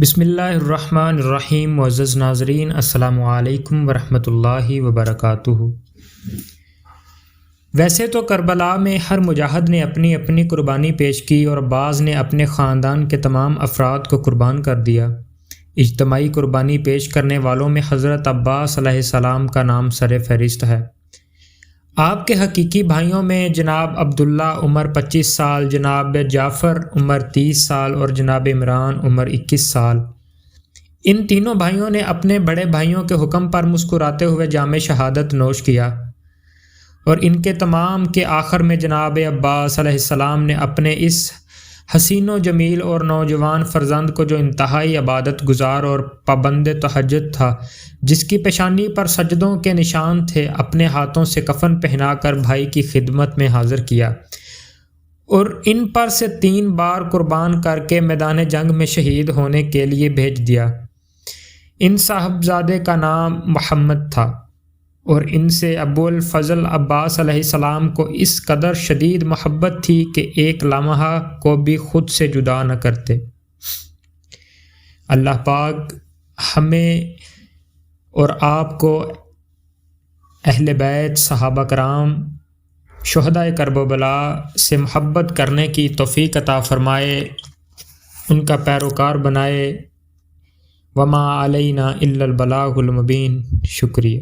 بسم اللہ الرحمن الرحیم۔ معزز ناظرین، السلام علیکم ورحمۃ اللہ وبرکاتہ۔ ویسے تو کربلا میں ہر مجاہد نے اپنی اپنی قربانی پیش کی اور بعض نے اپنے خاندان کے تمام افراد کو قربان کر دیا۔ اجتماعی قربانی پیش کرنے والوں میں حضرت عباس علیہ السلام کا نام سر فہرست ہے۔ آپ کے حقیقی بھائیوں میں جناب عبداللہ عمر 25 سال، جناب جعفر عمر 30 سال اور جناب عمران عمر 21 سال۔ ان تینوں بھائیوں نے اپنے بڑے بھائیوں کے حکم پر مسکراتے ہوئے جام شہادت نوش کیا، اور ان کے تمام کے آخر میں جناب عباس علیہ السلام نے اپنے اس حسین و جمیل اور نوجوان فرزند کو، جو انتہائی عبادت گزار اور پابند تہجد تھا، جس کی پیشانی پر سجدوں کے نشان تھے، اپنے ہاتھوں سے کفن پہنا کر بھائی کی خدمت میں حاضر کیا اور ان پر سے 3 بار قربان کر کے میدان جنگ میں شہید ہونے کے لیے بھیج دیا۔ ان صاحبزادے کا نام محمد تھا، اور ان سے ابو الفضل عباس علیہ السلام کو اس قدر شدید محبت تھی کہ ایک لمحہ کو بھی خود سے جدا نہ کرتے۔ اللہ پاک ہمیں اور آپ کو اہل بیت، صحابہ کرام، شہدائے کرب و بلا سے محبت کرنے کی توفیق عطا فرمائے، ان کا پیروکار بنائے۔ وما علینا الا البلاغ المبین۔ شکریہ۔